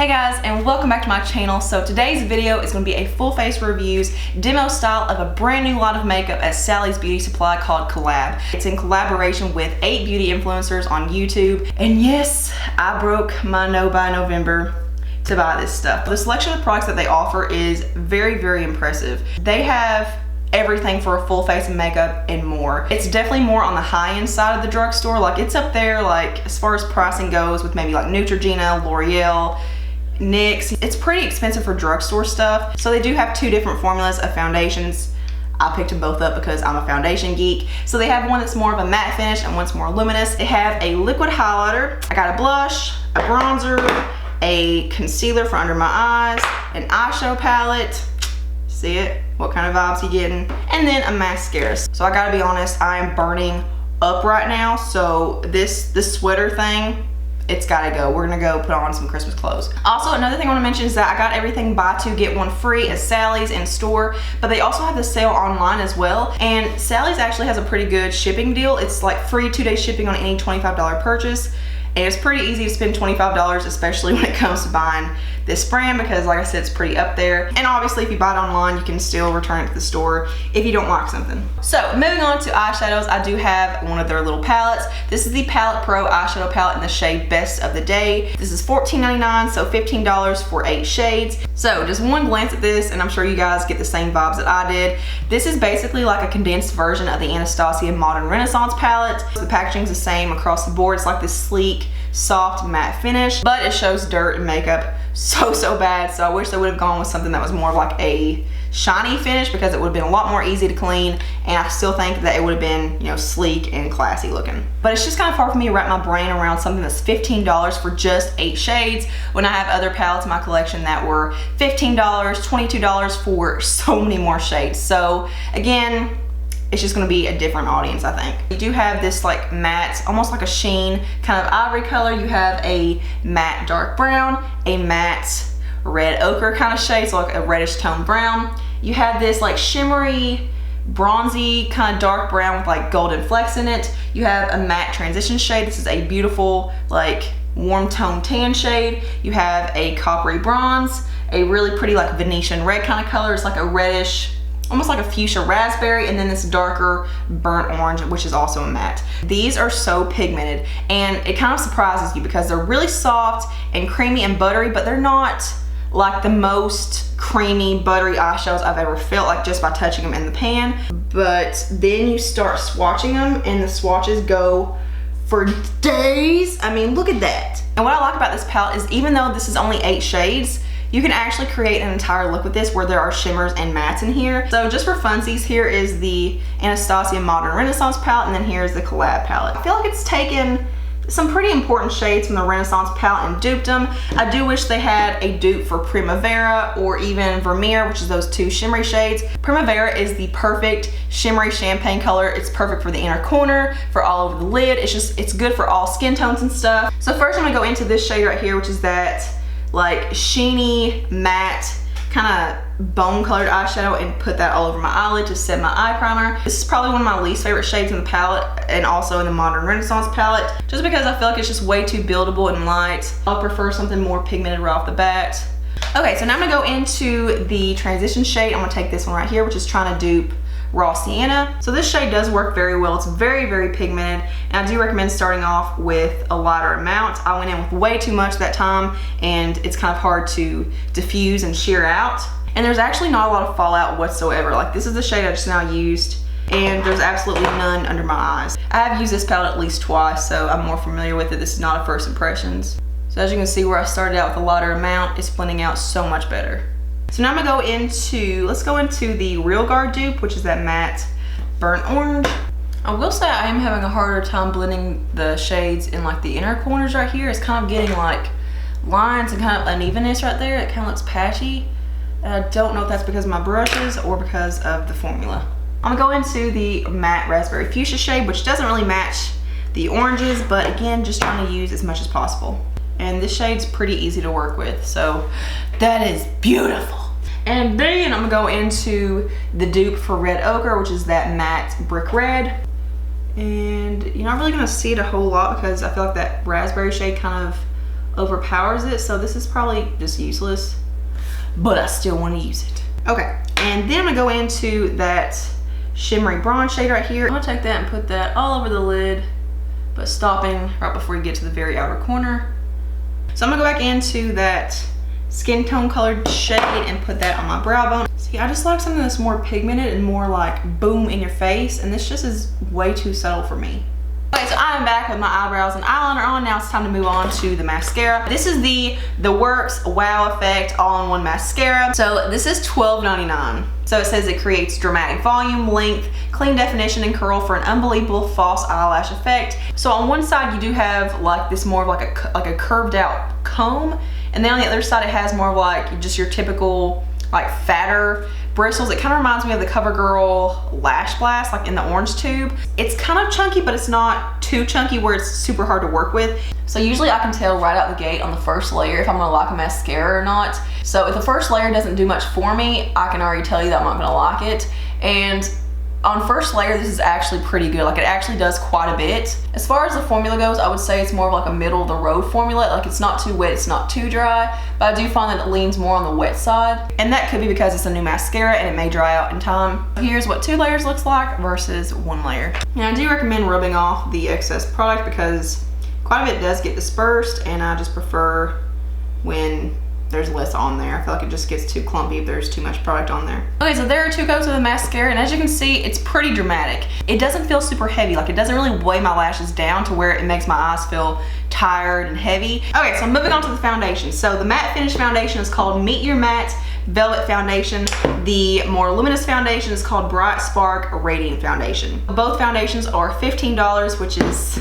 Hey guys, and welcome back to my channel. So today's video is going to be a full face reviews demo style of a brand new line of makeup at Sally's Beauty Supply called COL-LAB. It's in collaboration with 8 beauty influencers on YouTube. And yes, I broke my no buy November to buy this stuff. The selection of products that they offer is very, very impressive. They have everything for a full face of makeup and more. It's definitely more on the high-end side of the drugstore. Like, it's up there, like, as far as pricing goes, with maybe like Neutrogena, L'Oreal, NYX. It's pretty expensive for drugstore stuff. So they do have 2 different formulas of foundations. I picked them both up because I'm a foundation geek. So they have one that's more of a matte finish and one's more luminous. They have a liquid highlighter. I got a blush, a bronzer, a concealer for under my eyes, an eyeshadow palette. See it? What kind of vibes you getting? And then a mascara. So I gotta be honest, I am burning up right now. So this sweater thing, it's gotta go. We're gonna go put on some Christmas clothes. Also, another thing I wanna mention is that I got everything buy 2 get 1 free at Sally's in store, but they also have the sale online as well. And Sally's actually has a pretty good shipping deal. It's like free 2-day shipping on any $25 purchase. And it's pretty easy to spend $25, especially when it comes to buying this brand, because like I said, it's pretty up there. And obviously if you buy it online, you can still return it to the store if you don't like something. So moving on to eyeshadows, I do have one of their little palettes. This is the Palette Pro eyeshadow palette in the shade Best of the Day. This is $14.99, so $15 for 8 shades. So just one glance at this, and I'm sure you guys get the same vibes that I did. This is basically like a condensed version of the Anastasia Modern Renaissance palette. The packaging's the same across the board. It's like this sleek, soft matte finish, but it shows dirt and makeup so bad. So I wish they would have gone with something that was more of like a shiny finish, because it would have been a lot more easy to clean, and I still think that it would have been, you know, sleek and classy looking. But it's just kind of hard for me to wrap my brain around something that's $15 for just 8 shades when I have other palettes in my collection that were $15, $22 for so many more shades. So again, it's just gonna be a different audience, I think. You do have this like matte, almost like a sheen kind of ivory color. You have a matte dark brown, a matte red ochre kind of shade, so like a reddish tone brown. You have this like shimmery, bronzy kind of dark brown with like golden flecks in it. You have a matte transition shade. This is a beautiful like warm tone tan shade. You have a coppery bronze, a really pretty like Venetian red kind of color. It's like a reddish, almost like a fuchsia raspberry, and then this darker burnt orange, which is also a matte. These are so pigmented, and it kind of surprises you because they're really soft and creamy and buttery, but they're not like the most creamy, buttery eyeshadows I've ever felt, like just by touching them in the pan. But then you start swatching them, and the swatches go for days. I mean, look at that. And what I like about this palette is, even though this is only 8 shades, you can actually create an entire look with this where there are shimmers and mattes in here. So just for funsies, here is the Anastasia Modern Renaissance palette, and then here's the COL-LAB palette. I feel like it's taken some pretty important shades from the Renaissance palette and duped them. I do wish they had a dupe for Primavera or even Vermeer, which is those 2 shimmery shades. Primavera is the perfect shimmery champagne color. It's perfect for the inner corner, for all over the lid. It's good for all skin tones and stuff. So first I'm gonna go into this shade right here, which is that like sheeny, matte, kind of bone colored eyeshadow, and put that all over my eyelid to set my eye primer. This is probably one of my least favorite shades in the palette, and also in the Modern Renaissance palette, just because I feel like it's just way too buildable and light. I'll prefer something more pigmented right off the bat. Okay, so now I'm gonna go into the transition shade. I'm gonna take this one right here, which is trying to dupe Raw Sienna. So this shade does work very well. It's very pigmented, and I do recommend starting off with a lighter amount. I went in with way too much that time, and it's kind of hard to diffuse and sheer out. And there's actually not a lot of fallout whatsoever. Like, this is the shade I just now used, and there's absolutely none under my eyes. I have used this palette at least twice, so I'm more familiar with it. This is not a first impressions. So as you can see, where I started out with a lighter amount, it's blending out so much better. So now I'm gonna go into, let's go into the Real Guard dupe, which is that matte burnt orange. I will say I am having a harder time blending the shades in like the inner corners right here. It's kind of getting like lines and kind of unevenness right there. It kind of looks patchy. I don't know if that's because of my brushes or because of the formula. I'm gonna go into the matte raspberry fuchsia shade, which doesn't really match the oranges, but again, just trying to use as much as possible. And this shade's pretty easy to work with, so that is beautiful. And then I'm gonna go into the dupe for Red Ochre, which is that matte brick red. And you're not really gonna see it a whole lot because I feel like that raspberry shade kind of overpowers it, so this is probably just useless, but I still want to use it. Okay, and then I'm gonna go into that shimmery bronze shade right here. I'm gonna take that and put that all over the lid, but stopping right before you get to the very outer corner. So I'm gonna go back into that skin tone colored shade and put that on my brow bone. See, I just like something that's more pigmented and more like boom in your face, and this just is way too subtle for me. Okay, so I'm back with my eyebrows and eyeliner on. Now it's time to move on to the mascara. This is the Works Wow Effect All-in-One Mascara. So this is $12.99. So it says it creates dramatic volume, length, clean definition, and curl for an unbelievable false eyelash effect. So on one side you do have like this more of like a curved out comb, and then on the other side it has more of like just your typical like fatter bristles. It kind of reminds me of the CoverGirl Lash Blast, like in the orange tube. It's kind of chunky, but it's not too chunky where it's super hard to work with. So usually I can tell right out the gate on the first layer if I'm gonna like a mascara or not. So if the first layer doesn't do much for me, I can already tell you that I'm not gonna like it. And on first layer, this is actually pretty good. Like, it actually does quite a bit. As far as the formula goes, I would say it's more of like a middle of the road formula. Like, it's not too wet, it's not too dry, but I do find that it leans more on the wet side. And that could be because it's a new mascara and it may dry out in time. Here's what 2 layers looks like versus 1 layer. Now, I do recommend rubbing off the excess product because quite a bit does get dispersed, and I just prefer when there's less on there. I feel like it just gets too clumpy if there's too much product on there. Okay, so there are 2 coats of the mascara, and as you can see, it's pretty dramatic. It doesn't feel super heavy. Like, it doesn't really weigh my lashes down to where it makes my eyes feel tired and heavy. Okay, so moving on to the foundation. So the matte finish foundation is called Meet Your Matte Velvet Foundation. The more luminous foundation is called Bright Spark Radiant Foundation. Both foundations are $15, which is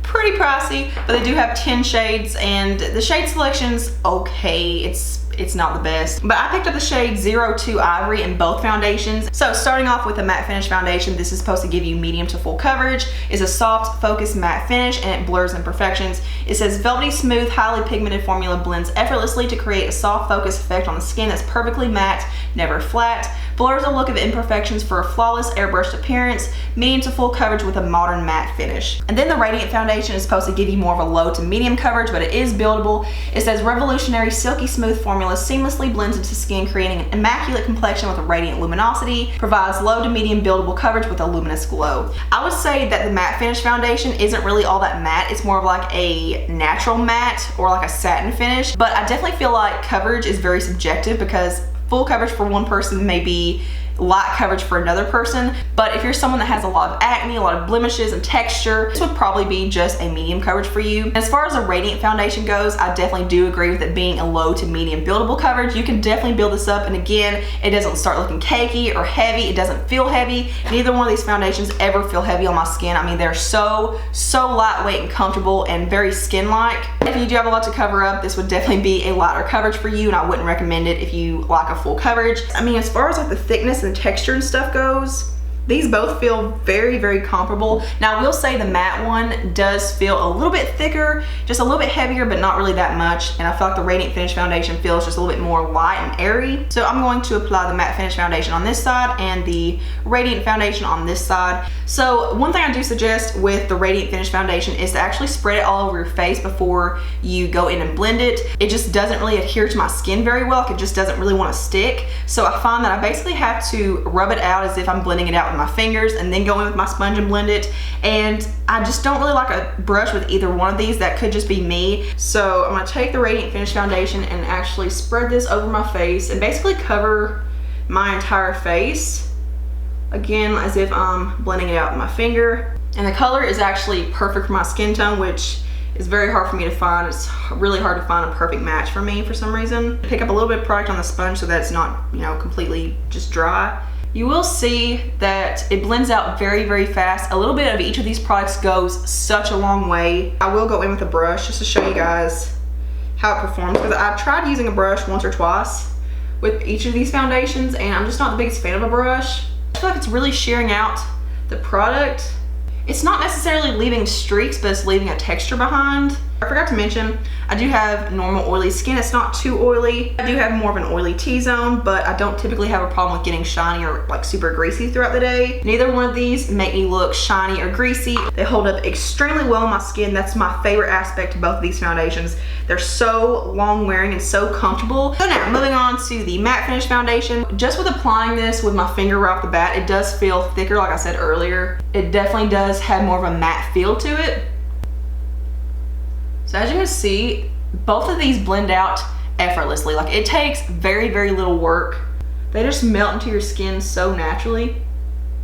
pretty pricey, but they do have 10 shades, and the shade selection's okay. It's not the best, but I picked up the shade 02 Ivory in both foundations. So starting off with a matte finish foundation, this is supposed to give you medium to full coverage. It's a soft, focused matte finish, and it blurs imperfections. It says velvety smooth, highly pigmented formula blends effortlessly to create a soft focus effect on the skin that's perfectly matte, never flat. Blurs a look of imperfections for a flawless airbrushed appearance, medium to full coverage with a modern matte finish. And then the Radiant Foundation is supposed to give you more of a low to medium coverage, but it is buildable. It says revolutionary silky smooth formula seamlessly blends into skin, creating an immaculate complexion with a radiant luminosity, provides low to medium buildable coverage with a luminous glow. I would say that the matte finish foundation isn't really all that matte. It's more of like a natural matte or like a satin finish, but I definitely feel like coverage is very subjective because full coverage for one person may be light coverage for another person, but if you're someone that has a lot of acne, a lot of blemishes and texture, this would probably be just a medium coverage for you. As far as a Radiant Foundation goes, I definitely do agree with it being a low to medium buildable coverage. You can definitely build this up, and again, it doesn't start looking cakey or heavy. It doesn't feel heavy. Neither one of these foundations ever feel heavy on my skin. I mean, they're so lightweight and comfortable and very skin-like. If you do have a lot to cover up, this would definitely be a lighter coverage for you, and I wouldn't recommend it if you like a full coverage. I mean, as far as like the thickness and texture and stuff goes, these both feel very comparable. Now, I will say the matte one does feel a little bit thicker, just a little bit heavier, but not really that much. And I feel like the Radiant Finish Foundation feels just a little bit more light and airy. So I'm going to apply the Matte Finish Foundation on this side and the Radiant Foundation on this side. So one thing I do suggest with the Radiant Finish Foundation is to actually spread it all over your face before you go in and blend it. It just doesn't really adhere to my skin very well. Like, it just doesn't really want to stick. So I find that I basically have to rub it out as if I'm blending it out with my fingers and then go in with my sponge and blend it. And I just don't really like a brush with either one of these. That could just be me. So I'm gonna take the Radiant Finish Foundation and actually spread this over my face and basically cover my entire face, again as if I'm blending it out with my finger. And the color is actually perfect for my skin tone, which is very hard for me to find. It's really hard to find a perfect match for me for some reason. Pick up a little bit of product on the sponge so that it's not, you know, completely just dry. You will see that it blends out very fast. A little bit of each of these products goes such a long way. I will go in with a brush just to show you guys how it performs, because I've tried using a brush once or twice with each of these foundations, and I'm just not the biggest fan of a brush. I feel like it's really shearing out the product, It's not necessarily leaving streaks, but it's leaving a texture behind. I forgot to mention, I do have normal oily skin. It's not too oily. I do have more of an oily T-zone, but I don't typically have a problem with getting shiny or like super greasy throughout the day. Neither one of these make me look shiny or greasy. They hold up extremely well on my skin. That's my favorite aspect of both of these foundations. They're so long wearing and so comfortable. So now, moving on to the matte finish foundation. Just with applying this with my finger right off the bat, it does feel thicker, like I said earlier. It definitely does have more of a matte feel to it. So as you can see, both of these blend out effortlessly. Like, it takes very, very little work. They just melt into your skin so naturally.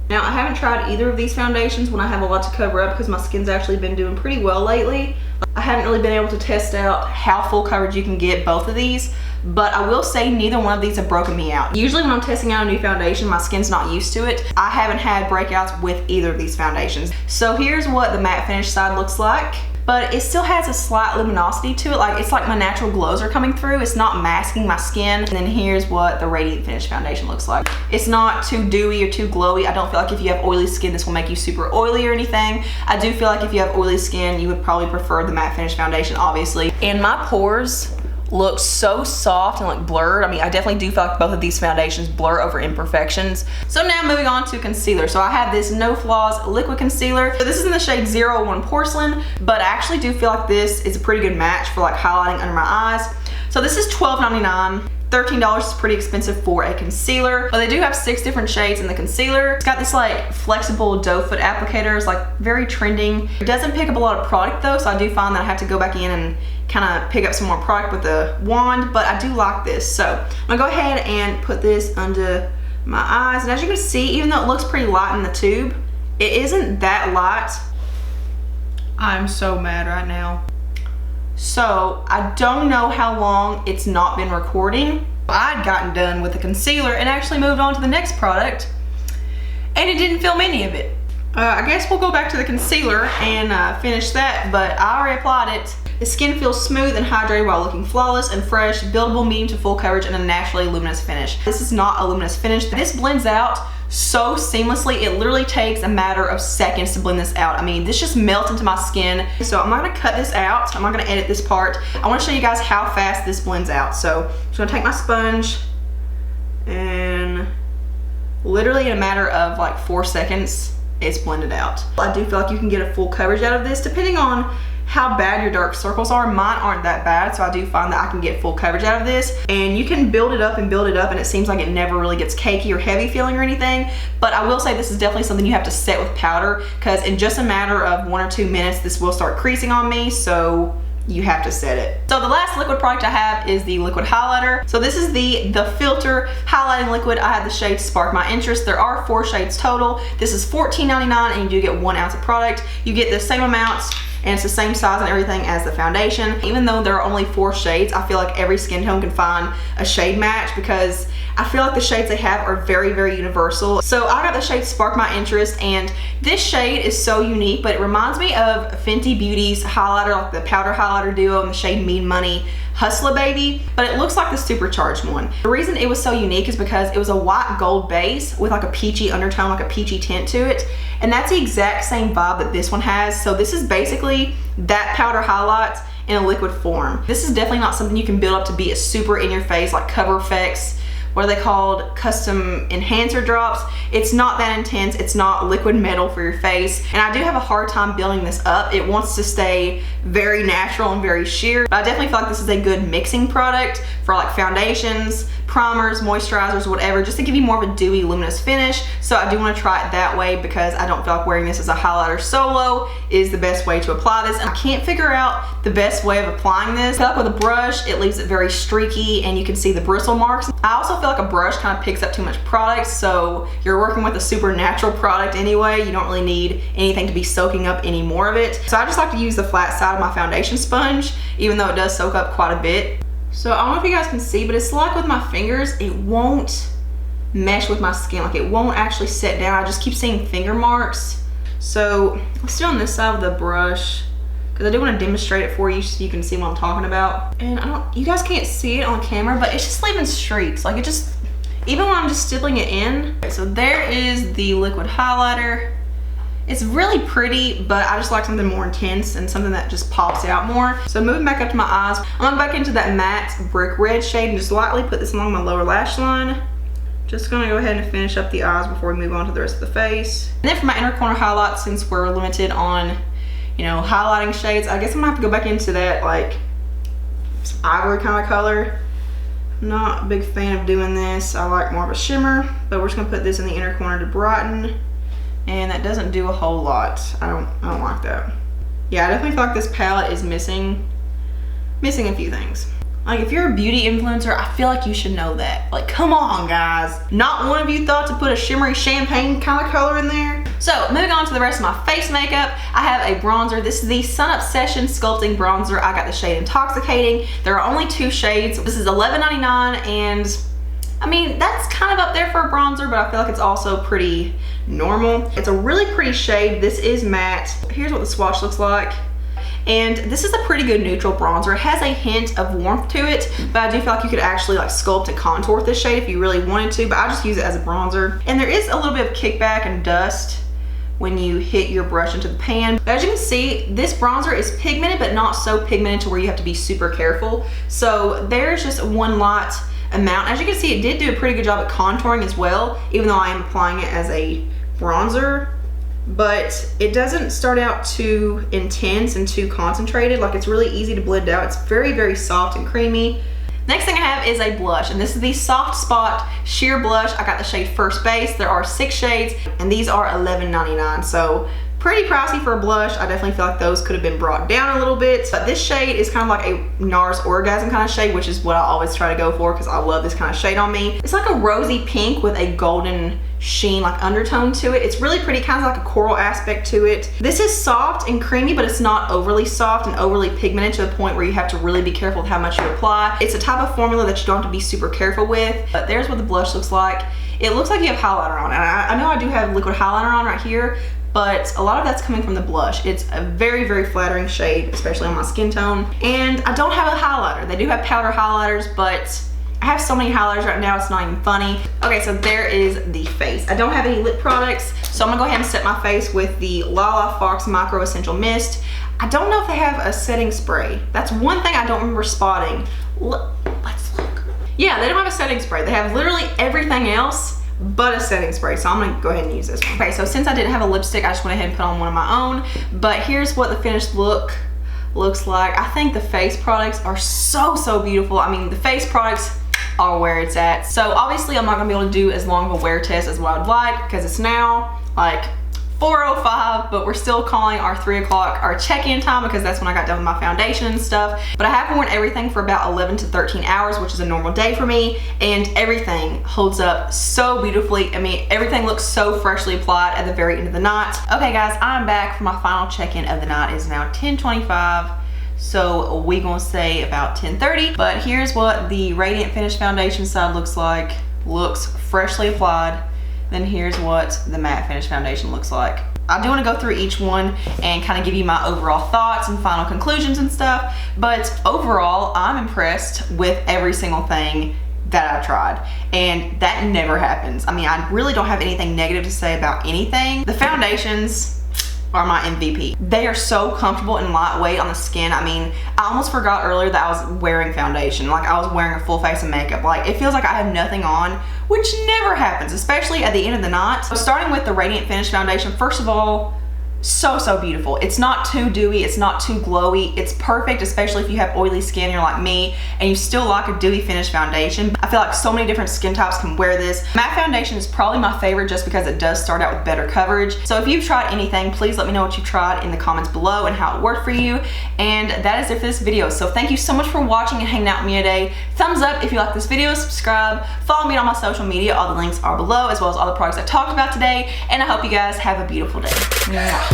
Now, I haven't tried either of these foundations when I have a lot to cover up because my skin's actually been doing pretty well lately. I haven't really been able to test out how full coverage you can get both of these, but I will say neither one of these have broken me out. Usually when I'm testing out a new foundation, my skin's not used to it. I haven't had breakouts with either of these foundations. So here's what the matte finish side looks like. But it still has a slight luminosity to it. Like, it's like my natural glows are coming through. It's not masking my skin. And then here's what the Radiant Finish foundation looks like. It's not too dewy or too glowy. I don't feel like if you have oily skin, this will make you super oily or anything. I do feel like if you have oily skin, you would probably prefer the matte finish foundation, obviously. And my pores look so soft and like blurred. I mean, I definitely do feel like both of these foundations blur over imperfections. So now moving on to concealer. So I have this No Flaws liquid concealer. So this is in the shade 01 Porcelain, but I actually do feel like this is a pretty good match for like highlighting under my eyes. So this is $12.99. $13 is pretty expensive for a concealer, but they do have 6 different shades in the concealer. It's got this like flexible doe foot applicator. It's like very trending. It doesn't pick up a lot of product though, so I do find that I have to go back in and kind of pick up some more product with the wand, but I do like this. So I'm gonna go ahead and put this under my eyes. And as you can see, even though it looks pretty light in the tube, it isn't that light. I'm so mad right now. So I don't know how long it's not been recording. I'd gotten done with the concealer and actually moved on to the next product, and it didn't film any of it. I guess we'll go back to the concealer and finish that, but I already applied it. The skin feels smooth and hydrated while looking flawless and fresh, buildable medium to full coverage, and a naturally luminous finish. This is not a luminous finish. This blends out so seamlessly. It literally takes a matter of seconds to blend this out. I mean, this just melts into my skin. So I'm not gonna cut this out. I'm not gonna edit this part. I wanna show you guys how fast this blends out. So I'm just gonna take my sponge and literally in a matter of like 4 seconds, it's blended out. I do feel like you can get a full coverage out of this depending on how bad your dark circles are. Mine aren't that bad, so I do find that I can get full coverage out of this. And you can build it up and build it up, and it seems like it never really gets cakey or heavy feeling or anything. But I will say this is definitely something you have to set with powder, because in just a matter of 1 or 2 minutes, this will start creasing on me, so you have to set it. So the last liquid product I have is the liquid highlighter. So this is the Filter highlighting liquid. I have the shade Spark My Interest. There are 4 shades total. This is $14.99, and you do get 1 ounce of product. You get the same amount, and it's the same size and everything as the foundation. Even though there are only 4 shades, I feel like every skin tone can find a shade match, because I feel like the shades they have are very, very universal. So I got the shade Spark My Interest, and this shade is so unique, but it reminds me of Fenty Beauty's highlighter, like the powder highlighter duo in the shade Mean Money Hustler Baby, but it looks like the supercharged one. The reason it was so unique is because it was a white gold base with like a peachy undertone, like a peachy tint to it, and that's the exact same vibe that this one has. So this is basically that powder highlight in a liquid form. This is definitely not something you can build up to be a super in your face like Cover FX, what are they called, custom enhancer drops. It's not that intense. It's not liquid metal for your face, and I do have a hard time building this up. It wants to stay very natural and very sheer, but I definitely feel like this is a good mixing product for like foundations, primers, moisturizers, whatever, just to give you more of a dewy, luminous finish. So I do want to try it that way, because I don't feel like wearing this as a highlighter solo is the best way to apply this. And I can't figure out the best way of applying this. I feel like with a brush, it leaves it very streaky, and you can see the bristle marks. I also feel like a brush kind of picks up too much product, so you're working with a super natural product anyway. You don't really need anything to be soaking up any more of it. So I just like to use the flat side of my foundation sponge, even though it does soak up quite a bit. So I don't know if you guys can see, but it's like with my fingers, it won't mesh with my skin. Like, it won't actually set down. I just keep seeing finger marks. So let's do it on this side of the brush, because I do want to demonstrate it for you so you can see what I'm talking about. And you guys can't see it on camera, but it's just leaving streaks. Like, it just, even when I'm just stippling it in. Okay, so there is the liquid highlighter. It's really pretty, but I just like something more intense and something that just pops out more. So moving back up to my eyes, I'm gonna go back into that matte brick red shade and just lightly put this along my lower lash line. Just gonna go ahead and finish up the eyes before we move on to the rest of the face. And then for my inner corner highlight, since we're limited on, you know, highlighting shades, I guess I'm gonna have to go back into that like ivory kind of color. Not a big fan of doing this. I like more of a shimmer, but we're just gonna put this in the inner corner to brighten. And that doesn't do a whole lot. I don't like that. Yeah, I definitely feel like this palette is missing a few things. Like if you're a beauty influencer, I feel like you should know that. Like, come on guys. Not one of you thought to put a shimmery champagne kind of color in there? So moving on to the rest of my face makeup, I have a bronzer. This is the Sun Obsession Sculpting Bronzer. I got the shade Intoxicating. There are only 2 shades. This is $11.99 and I mean, that's kind of up there for a bronzer, but I feel like it's also pretty normal. It's a really pretty shade. This is matte. Here's what the swatch looks like. And this is a pretty good neutral bronzer. It has a hint of warmth to it, but I do feel like you could actually like sculpt and contour with this shade if you really wanted to, but I just use it as a bronzer. And there is a little bit of kickback and dust when you hit your brush into the pan. But as you can see, this bronzer is pigmented, but not so pigmented to where you have to be super careful. So there's just one light amount. As you can see, it did do a pretty good job at contouring as well, even though I am applying it as a bronzer, but it doesn't start out too intense and too concentrated. Like it's really easy to blend out. It's very, very soft and creamy. Next thing I have is a blush, and this is the Soft Spot Sheer Blush. I got the shade First Base. There are 6 shades, and these are $11.99, so pretty pricey for a blush. I definitely feel like those could have been brought down a little bit, but this shade is kind of like a NARS Orgasm kind of shade, which is what I always try to go for because I love this kind of shade on me. It's like a rosy pink with a golden sheen, like undertone to it. It's really pretty, kind of like a coral aspect to it. This is soft and creamy, but it's not overly soft and overly pigmented to the point where you have to really be careful with how much you apply. It's a type of formula that you don't have to be super careful with, but there's what the blush looks like. It looks like you have highlighter on, and I know I do have liquid highlighter on right here, but a lot of that's coming from the blush. It's a very, very flattering shade, especially on my skin tone. And I don't have a highlighter. They do have powder highlighters, but I have so many highlighters right now, it's not even funny. Okay, so there is the face. I don't have any lip products, so I'm gonna go ahead and set my face with the Lala Fox Micro Essential Mist. I don't know if they have a setting spray. That's one thing I don't remember spotting. Let's look. Yeah, they don't have a setting spray. They have literally everything else but a setting spray, so I'm gonna go ahead and use this one. Okay, so since I didn't have a lipstick, I just went ahead and put on one of my own, but here's what the finished look looks like. I think the face products are so, so beautiful. I mean, the face products are where it's at. So obviously I'm not gonna be able to do as long of a wear test as what I would like because it's now like 4:05, but we're still calling our 3 o'clock our check-in time because that's when I got done with my foundation and stuff. But I have worn everything for about 11 to 13 hours, which is a normal day for me, and everything holds up so beautifully. I mean, everything looks so freshly applied at the very end of the night. Okay guys, I'm back for my final check-in of the night. It's now 10:25. So we gonna say about 10:30, but here's what the Radiant Finish Foundation side looks like. Looks freshly applied. Then here's what the Matte Finish Foundation looks like. I do wanna go through each one and kind of give you my overall thoughts and final conclusions and stuff, but overall, I'm impressed with every single thing that I've tried, and that never happens. I mean, I really don't have anything negative to say about anything. The foundations are my MVP. They are so comfortable and lightweight on the skin. I mean, I almost forgot earlier that I was wearing foundation. Like I was wearing a full face of makeup. Like it feels like I have nothing on, which never happens, especially at the end of the night. So starting with the Radiant Finish Foundation, first of all, so beautiful. It's not too dewy, it's not too glowy. It's perfect, especially if you have oily skin, you're like me, and you still like a dewy finish foundation. I feel like so many different skin types can wear this. Matte foundation is probably my favorite just because it does start out with better coverage. So if you've tried anything, please let me know what you tried in the comments below and how it worked for you. And that is it for this video. So thank you so much for watching and hanging out with me today. Thumbs up if you like this video, subscribe, follow me on my social media. All the links are below, as well as all the products I talked about today. And I hope you guys have a beautiful day. Mwah.